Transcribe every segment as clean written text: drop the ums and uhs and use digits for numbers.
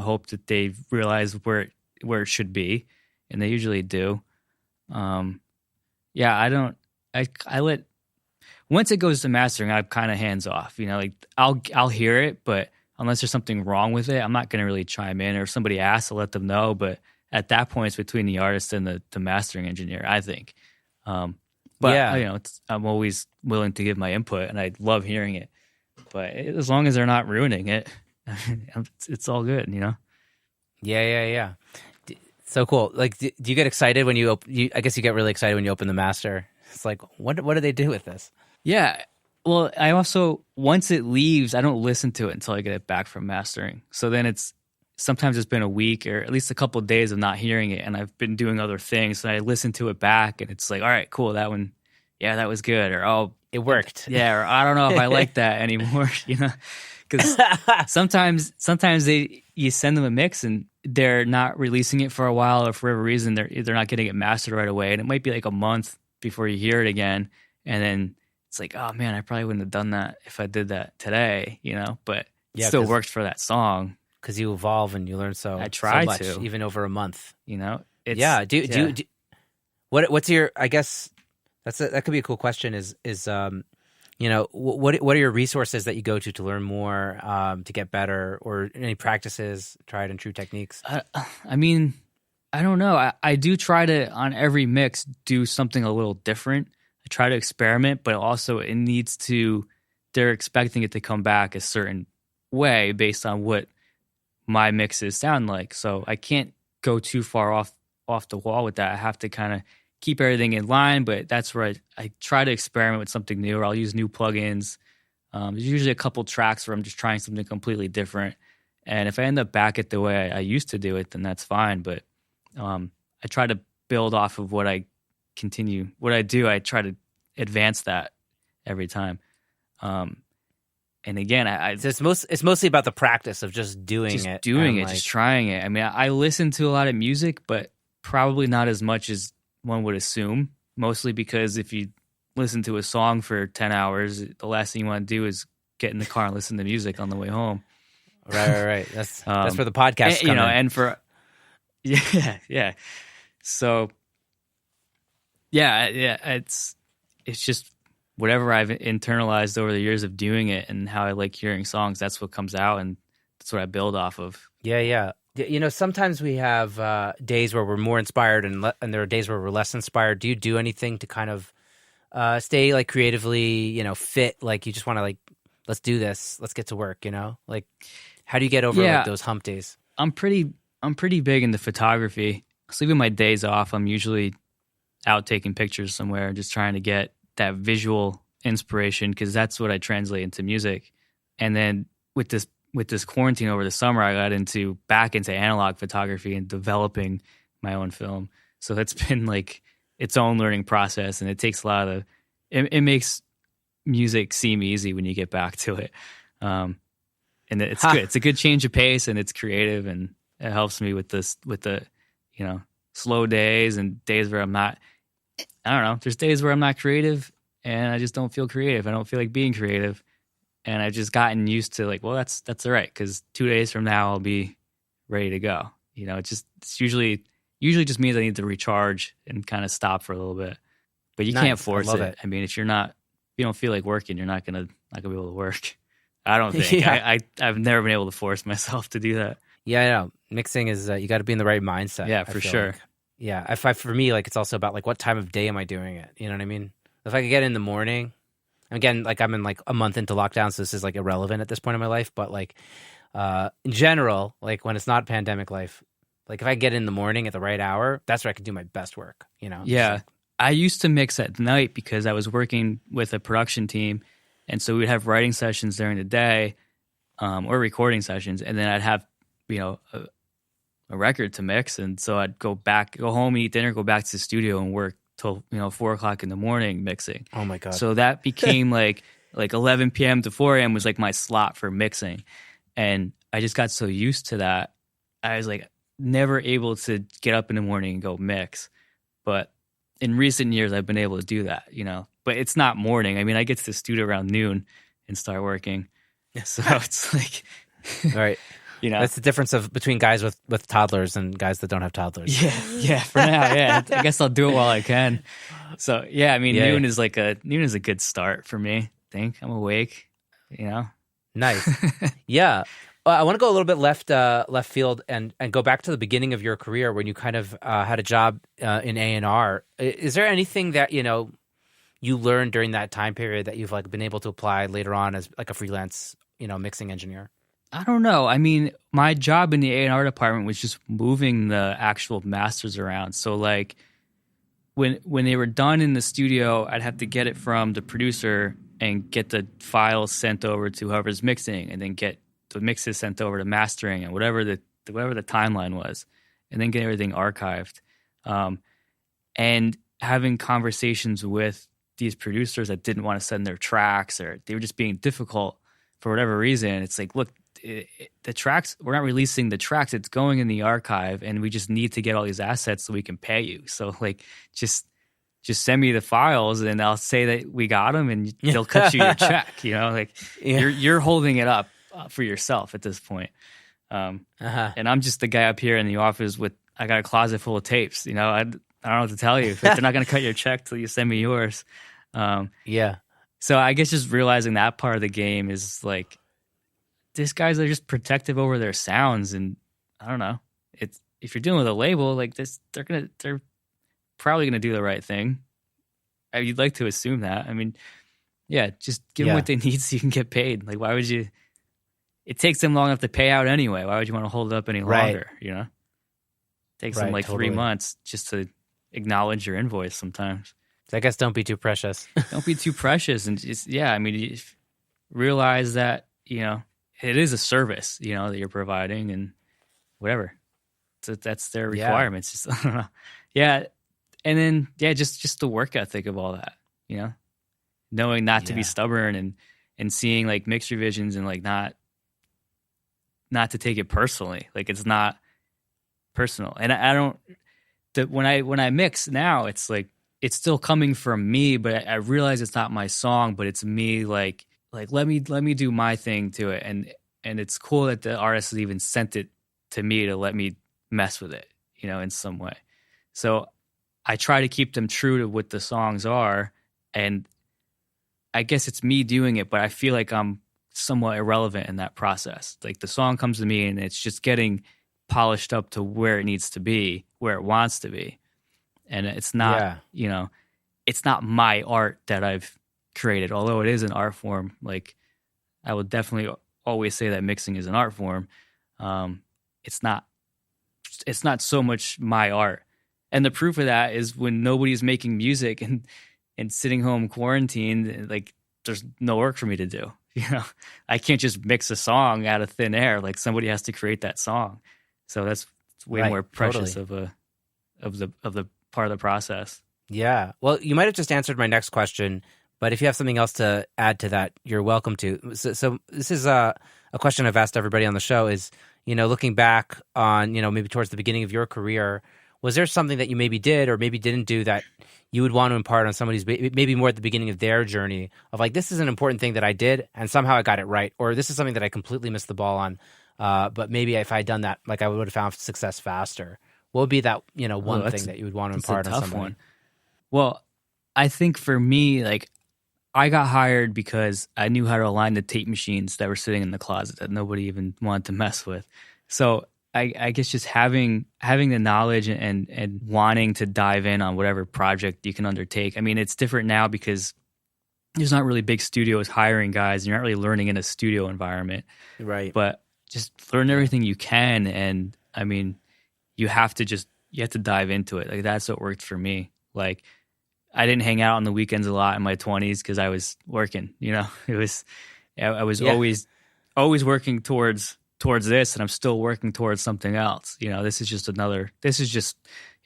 I hope that they realize where it should be, and they usually do. Yeah, I let once it goes to mastering, I'm kind of hands off. Like I'll hear it, but unless there's something wrong with it, I'm not going to really chime in. Or if somebody asks, I'll let them know. But at that point, it's between the artist and the mastering engineer, I think. But Yeah. I'm always willing to give my input, and I love hearing it. But as long as they're not ruining it, it's all good, Yeah. So cool. Like, do you get excited when I guess you get really excited when you open the master. It's like, what do they do with this? Yeah. Well, I also, once it leaves, I don't listen to it until I get it back from mastering. So then sometimes it's been a week or at least a couple of days of not hearing it, and I've been doing other things. And I listen to it back, and it's like, all right, cool, that one, yeah, that was good. Or, oh, it worked. Yeah, or I don't know if I like that anymore, Because sometimes you send them a mix and they're not releasing it for a while, or for whatever reason they're not getting it mastered right away, and it might be like a month before you hear it again, and then it's like, oh man, I probably wouldn't have done that if I did that today, but it still worked for that song. Because you evolve and you learn I try so much, to, even over a month. It's, Do what's your? I guess that could be a cool question. Is what are your resources that you go to learn more, to get better, or any practices, tried and true techniques? I mean, I don't know. I do try to, on every mix, do something a little different. I try to experiment, but also they're expecting it to come back a certain way based on what my mixes sound like. So I can't go too far off the wall with that. I have to kind of keep everything in line, but that's where I try to experiment with something new, or I'll use new plugins. There's usually a couple tracks where I'm just trying something completely different. And if I end up back at the way I used to do it, then that's fine. But I try to build off of what I do. I try to advance that every time. And again, so it's mostly about the practice of just doing it. Just trying it. I mean, I listen to a lot of music, but probably not as much as one would assume, mostly because if you listen to a song for 10 hours, the last thing you want to do is get in the car and listen to music on the way home. Right. That's where the podcast come in. And for yeah. So yeah, it's just whatever I've internalized over the years of doing it and how I like hearing songs. That's what comes out, and that's what I build off of. Yeah. Sometimes we have days where we're more inspired, and there are days where we're less inspired. Do you do anything to kind of stay like creatively, fit? Like you just want to like, let's do this, let's get to work. Like how do you get over like those hump days? I'm pretty big into photography. So even my days off, I'm usually out taking pictures somewhere, just trying to get that visual inspiration, because that's what I translate into music. And then with this quarantine over the summer, I got back into analog photography and developing my own film. So that's been like its own learning process, and it takes a lot of it makes music seem easy when you get back to it. And it's good. It's a good change of pace, and it's creative, and it helps me with the slow days and days where I'm not, I don't know, there's days where I'm not creative and I just don't feel creative. I don't feel like being creative. And I've just gotten used to like, well, that's all right, because 2 days from now I'll be ready to go. It's usually just means I need to recharge and kind of stop for a little bit. But you can't force it. I mean, if you don't feel like working, you're not gonna be able to work. I don't think. I've never been able to force myself to do that. Yeah, I know. Mixing is you got to be in the right mindset. Yeah, for sure. Like. Yeah, for me, like it's also about like what time of day am I doing it? You know what I mean? If I could get in the morning. Again, like I'm in like a month into lockdown, so this is like irrelevant at this point in my life. But like in general, like when it's not pandemic life, like if I get in the morning at the right hour, that's where I can do my best work. Yeah, like, I used to mix at night because I was working with a production team, and so we'd have writing sessions during the day, or recording sessions, and then I'd have a record to mix, and so I'd go home, eat dinner, go back to the studio and work till 4 o'clock in the morning mixing. Oh my god! So that became like 11 p.m. to 4 a.m. was like my slot for mixing, and I just got so used to that. I was like never able to get up in the morning and go mix, but in recent years I've been able to do that. But it's not morning. I mean, I get to the studio around noon and start working, so it's like all right. That's the difference between guys with toddlers and guys that don't have toddlers. Yeah. For now, yeah. I guess I'll do it while I can. So yeah, I mean, Yeah. noon is a good start for me. I think I'm awake. Nice. Yeah. I want to go a little bit left field and go back to the beginning of your career when you kind of had a job in A&R. Is there anything that you learned during that time period that you've like been able to apply later on as like a freelance mixing engineer? I don't know. I mean, my job in the A&R department was just moving the actual masters around. So like when they were done in the studio, I'd have to get it from the producer and get the files sent over to whoever's mixing, and then get the mixes sent over to mastering and whatever the timeline was, and then get everything archived. And having conversations with these producers that didn't want to send their tracks, or they were just being difficult for whatever reason. It's like, look, the tracks, we're not releasing the tracks. It's going in the archive, and we just need to get all these assets so we can pay you. So like, just send me the files, and I'll say that we got them, and they'll cut you your check. You're holding it up for yourself at this point. And I'm just the guy up here in the office I got a closet full of tapes. I don't know what to tell you. They're not going to cut your check till you send me yours. So I guess just realizing that part of the game is like, these guys are just protective over their sounds, and I don't know. If you're dealing with a label like this, they're probably gonna do the right thing. You'd like to assume that. I mean, yeah, just give them what they need so you can get paid. Like, why would you? It takes them long enough to pay out anyway. Why would you want to hold it up any longer? It takes them like 3 months just to acknowledge your invoice sometimes. So I guess don't be too precious. Don't be too precious, and just I mean, realize that it is a service that you're providing, and whatever. So that's their requirements. Just, I don't know. Yeah, and then just the work ethic of all that. Knowing not to be stubborn, and seeing like mixed revisions, and like not to take it personally. Like, it's not personal, and I don't. When I mix now, it's like, it's still coming from me, but I realize it's not my song, but it's me. Like let me do my thing to it, and it's cool that the artist has even sent it to me to let me mess with it, in some way. So I try to keep them true to what the songs are, and I guess it's me doing it, but I feel like I'm somewhat irrelevant in that process. Like, the song comes to me, and it's just getting polished up to where it needs to be, where it wants to be. And it's not, it's not my art that I've created, although it is an art form. Like, I would definitely always say that mixing is an art form. It's not so much my art. And the proof of that is when nobody's making music and sitting home quarantined, like, there's no work for me to do. I can't just mix a song out of thin air. Like, somebody has to create that song. So that's way more precious of the part of the process. Yeah. Well, you might have just answered my next question, but if you have something else to add to that, you're welcome to. So this is a question I've asked everybody on the show is, looking back on, maybe towards the beginning of your career, was there something that you maybe did or maybe didn't do that you would want to impart on somebody's maybe more at the beginning of their journey of like, this is an important thing that I did and somehow I got it right, or this is something that I completely missed the ball on, but maybe if I had done that, like, I would have found success faster. What would be that, one thing that you would want to impart on somebody? One. Well, I think for me, like, I got hired because I knew how to align the tape machines that were sitting in the closet that nobody even wanted to mess with. So I guess just having the knowledge and wanting to dive in on whatever project you can undertake. I mean, it's different now because there's not really big studios hiring guys. You're not really learning in a studio environment. Right. But just learn everything you can. And I mean, you have to dive into it. Like, that's what worked for me. Like, I didn't hang out on the weekends a lot in my 20s because I was working, I was always working towards this, and I'm still working towards something else. This is just,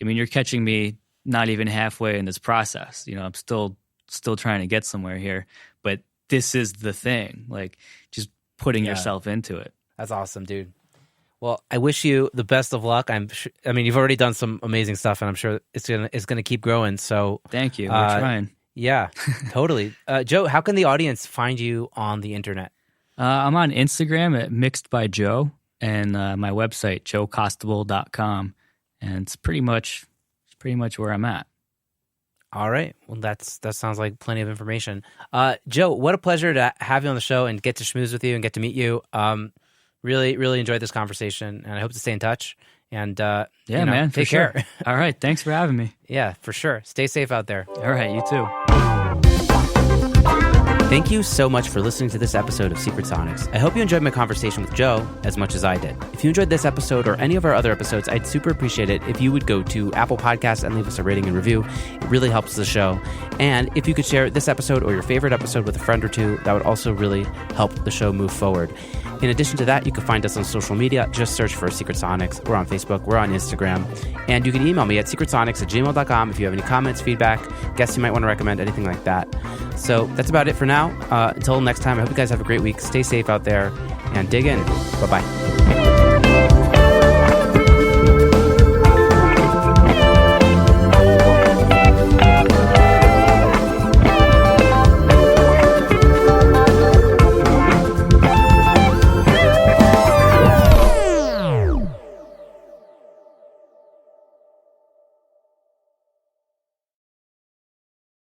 I mean, you're catching me not even halfway in this process. I'm still trying to get somewhere here, but this is the thing, like, just putting yourself into it. That's awesome, dude. Well, I wish you the best of luck. I mean, you've already done some amazing stuff, and I'm sure it's gonna keep growing. So thank you. We're trying. Yeah, totally. Joe, how can the audience find you on the internet? I'm on Instagram at Mixed by Joe, and my website, joecostable.com. And it's pretty much where I'm at. All right. Well, that sounds like plenty of information. Joe, what a pleasure to have you on the show and get to schmooze with you and get to meet you. Really, really enjoyed this conversation, and I hope to stay in touch. And man, take sure. care. All right. Thanks for having me. Yeah, for sure. Stay safe out there. All right. You too. Thank you so much for listening to this episode of Secret Sonics. I hope you enjoyed my conversation with Joe as much as I did. If you enjoyed this episode or any of our other episodes, I'd super appreciate it if you would go to Apple Podcasts and leave us a rating and review. It really helps the show. And if you could share this episode or your favorite episode with a friend or two, that would also really help the show move forward. In addition to that, you can find us on social media. Just search for Secret Sonics. We're on Facebook. We're on Instagram. And you can email me at secretsonics@gmail.com if you have any comments, feedback, guests you might want to recommend, anything like that. So that's about it for now. Until next time, I hope you guys have a great week. Stay safe out there and dig in. Bye-bye.